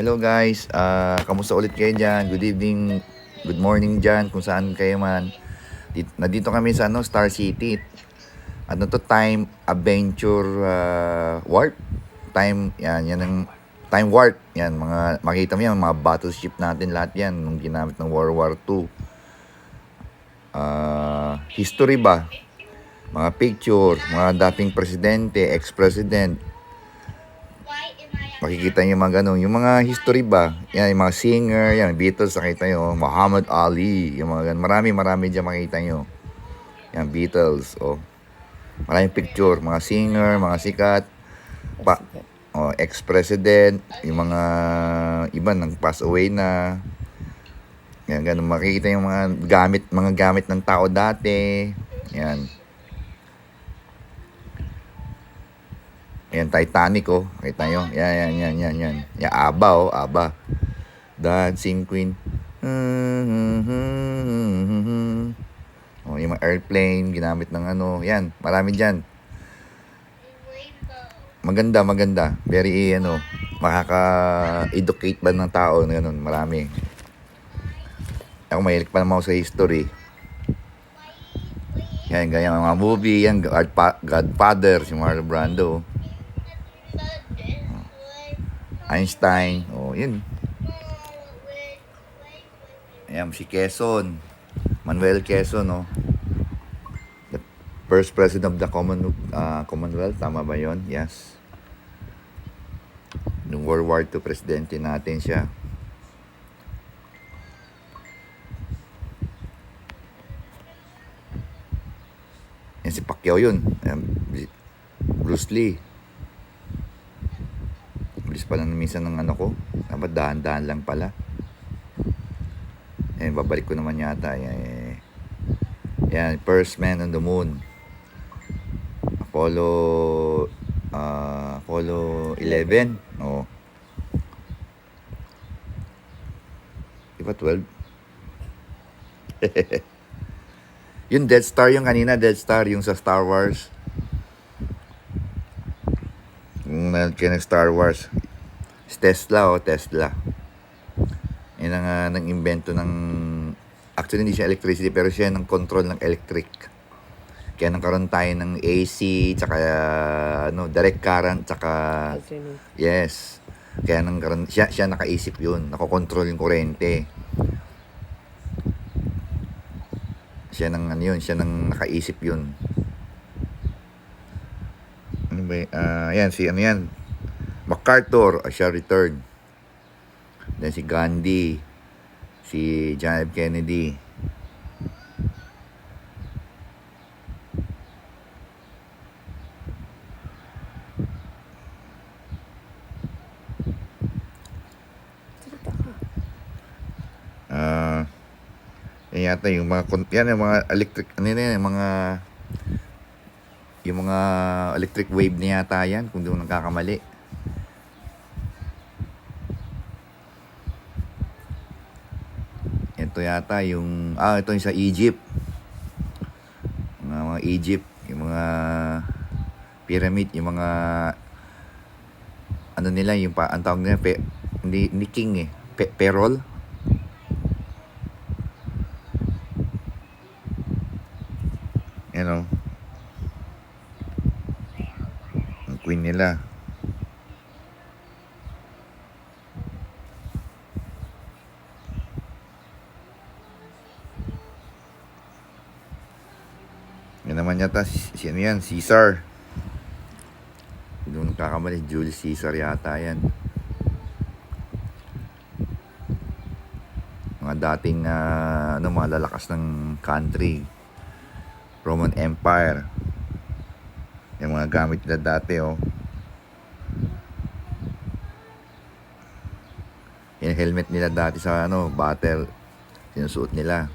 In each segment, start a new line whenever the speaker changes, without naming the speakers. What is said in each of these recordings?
Hello guys, kamusta ulit kayo dyan? Good evening, good morning dyan kung saan kayo man. Nandito kami sa Star City. Ano to, Time Adventure Warp. Yan ang Time Warp. Yan, makita mo yan, mga battleship natin lahat yan, nung ginamit ng World War II. History ba? Mga picture, mga dating presidente, ex-president. Makikita niyo mga ganun. Yung mga history ba? Yan, yung mga singer, yan, Beatles, nakita nyo. Muhammad Ali, yung mga ganun. Marami dyan makita nyo. Yan, Beatles, oh. Maraming picture, mga singer, mga sikat. Ex-president, yung mga iba nang pass away na. Yan, ganun. Makikita yung mga gamit ng tao dati. Yan. Ayan, Titanic, oh. Kita nyo? Yan. Yan, ABBA, oh. ABBA. Dancing Queen. Oh, yung mga airplane, ginamit ng ano. Yan, marami dyan. Maganda. Very, makaka-educate ba ng tao. Ganun, marami. Ako mahilig pa naman ako sa history. Yan, ganyan mga movie. Yan, Godfather, si Marlon Brando. Einstein, oh, yun. Ayan, si Quezon, Manuel Quezon, oh. The first president of the Commonwealth, tama ba yun? Yes. Nung World War II, presidente natin siya. Yan, si Pacquiao yun. Ayan, Bruce Lee. Bilis pala minsan ng ano ko. Dapat dahan-dahan lang pala. Babalik ko naman yata. Yan, first man on the moon. Apollo 11. Oh. Diba 12? Yung Death Star yung kanina. Death Star yung sa Star Wars. Yung Star Wars. Tesla, Tesla. Yan ang nang-invento ng... Actually, hindi siya electricity, pero siya ng control ng electric. Kaya nagkaroon tayo ng AC, tsaka direct current, tsaka... Yes. Kaya siya nakaisip yun. Nakokontrol yung kuryente. Siya nang nakaisip yun. Ano ba yan, MacArthur, siya returned. Then si Gandhi, si John F. Kennedy. Yan yata yung mga electric, yung mga electric wave na yata yan, kung di mo nagkakamali. Ito yata yung ito yung sa Egypt. Mga Egypt, yung mga pyramid, yung mga ano nila, yung ang tawag nila hindi king Perol. Ang queen nila. Yan naman yata, ano yan, Caesar. Hindi mo nagkakamali, Julius Caesar yata yan. Mga dating, mga lalakas ng country. Roman Empire. Yung mga gamit nila dati, oh. Yung helmet nila dati sa, battle. Sinusuot nila.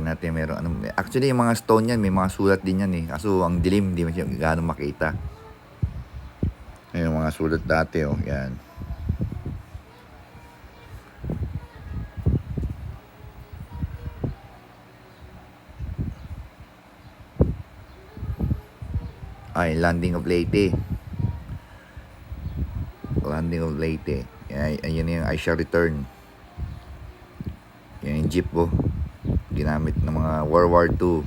Natin meron actually yung mga stone yan, may mga sulat din yan kaso ang dilim, hindi masyadong gaano makita. Yung mga sulat dati, oh, yan. Ay, Landing of Leyte. Landing of Leyte. Ayan yung I Shall Return. Yan yung jeep oh. Ginamit ng mga World War II.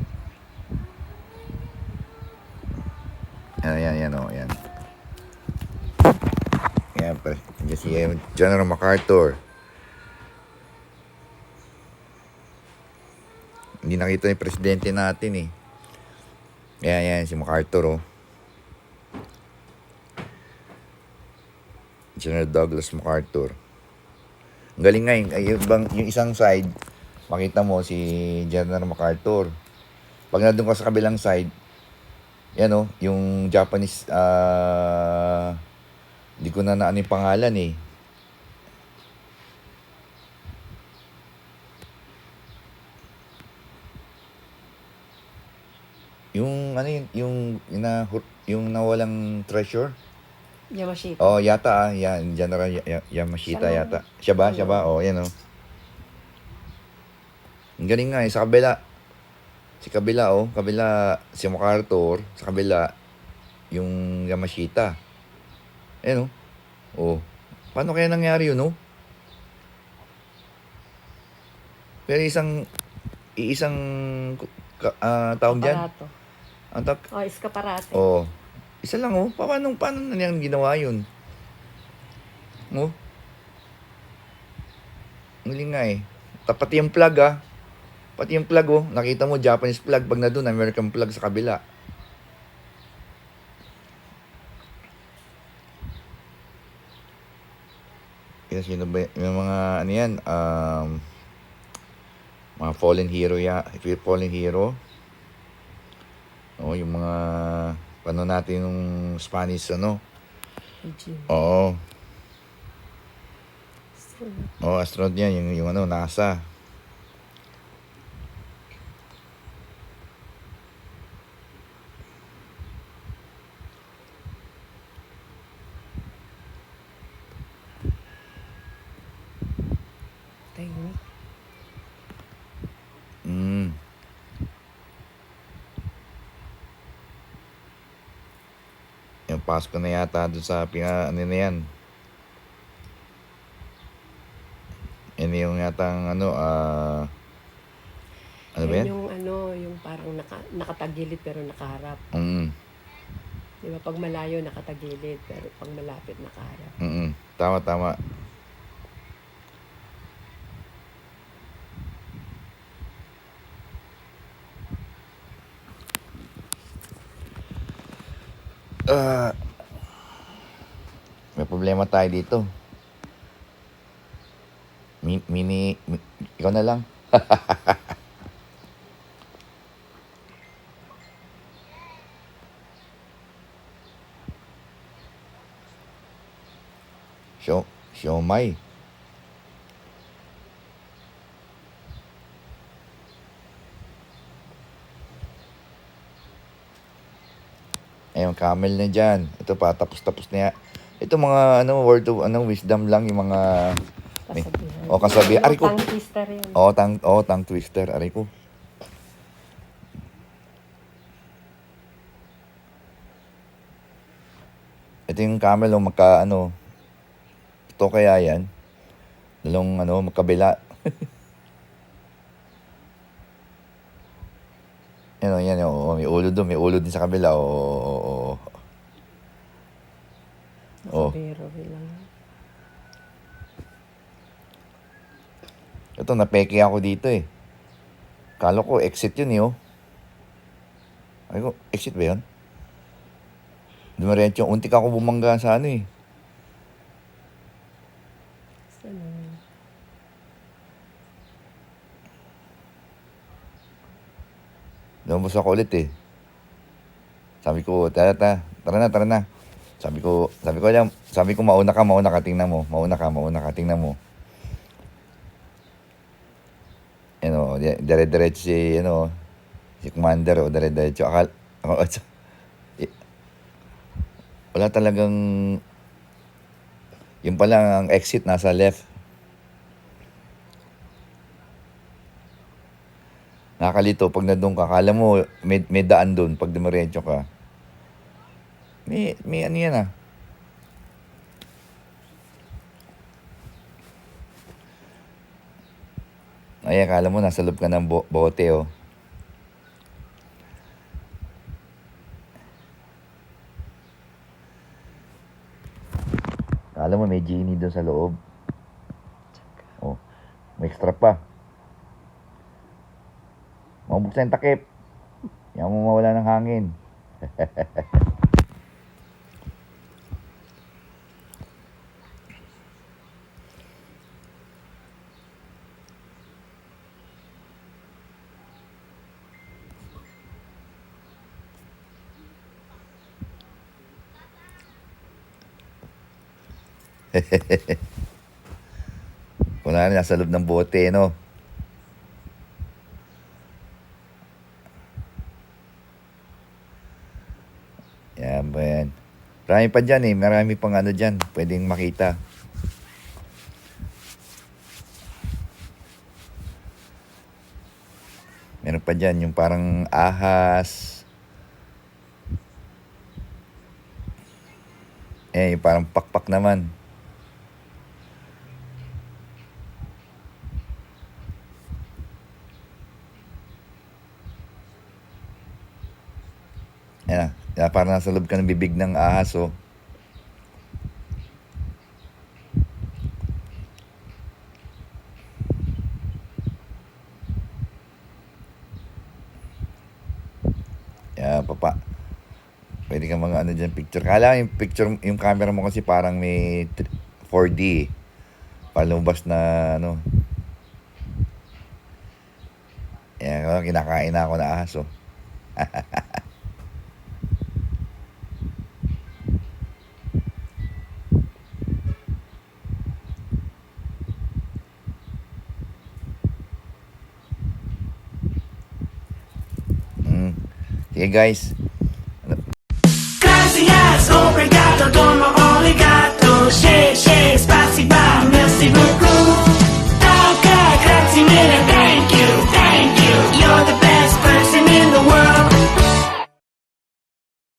Ayan oh, ayan. Ayan pa. Yan si General MacArthur. Hindi nakita yung presidente natin eh. Ayan, si MacArthur oh. General Douglas MacArthur. Ang galing nga yung isang side, makita mo si General MacArthur. Pag nandun ka sa kabilang side, yan oh, yung Japanese, hindi ko na naan yung pangalan eh. Yung ano yung nawalang treasure.
Yamashita.
Oh, yata yan General Yamashita yata. Siya ba? Oh, yan oh. Ang galing nga eh, sa kabila. Kabila si MacArthur, sa kabila yung Yamashita. Ayan oh. Oh. Paano kaya nangyari yun oh? Pero iisang taon diyan.
Aparato.
Ang tawag.
Oh, eskaparate.
Oh. Isa lang oh. Paano nang ginawa yun? Oh. Muli nga eh. Pati yung plug ah. Pati yung plug oh. Nakita mo Japanese plug. Pag na doon, American plug sa kabila. Kaya sino ba yung mga ano yan? Mga fallen hero fallen hero. Oh, yung mga paano natin yung Spanish ano? Oo. Oh, astronaut yan, yung ano, NASA.
Technique.
Yung Pasko na yata doon sa ano na yan. Yan yung yatang ano, ano ba yan?
Yung parang nakatagilid pero nakaharap. Di ba? Pag malayo, nakatagilid, pero pag malapit, nakaharap.
Tama. May problema tayo dito. Ikaw na lang. Siomay. Ayun, camel na dyan. Ito pa, tapos na yan. Ito mga word of wisdom lang yung mga
Kasabihan.
kasabihan. Ari ko.
Tongue twister yun.
Tongue twister. Ari ko. Ito yung camel ito kaya yan. Dalawang magkabila. Yan may ulo doon, may ulo din sa kabila.
Nakabiro lang.
Ito, napeke ako dito eh. Kala ko exit yun eh oh. Ay ko, exit ba yun? Dumiretso, untik ako bumangga sa ano eh. Lumabas ako ulit eh. Sabi ko, tara na. Sabi ko mauna ka, tingnan mo. Tingnan mo. Dire-diretso si Commander dire-diretso. Wala talagang, yung pala ang exit nasa left. Nakakalito pag nandun ka, kala mo may daan doon pag dumiretso ka. May ano yan ah. Ay, akala mo nasa loob ka ng bote oh. Akala mo may genie doon sa loob. Oh, may extra pa. Mabuksan yung takip. Yan mo mawala ng hangin. Kunwari nasa loob ng bote, no? Yan ba yan? Marami pa dyan eh. Marami pang ano dyan. Pwedeng makita. Meron pa dyan yung parang ahas. Yung parang pakpak naman. Yan na. Parang nasa loob ka ng bibig ng ahas, oh. Yan, papa. Pwede ka mga ano dyan, picture. Kala yung picture, yung camera mo kasi parang may 4D. Palumabas na, ano. Yan, kinakain na ako na ahas, oh. Sige guys.
Gracias, obrigado, domo arigato, spasiba, merci beaucoup. Okay, grazie mille, thank you.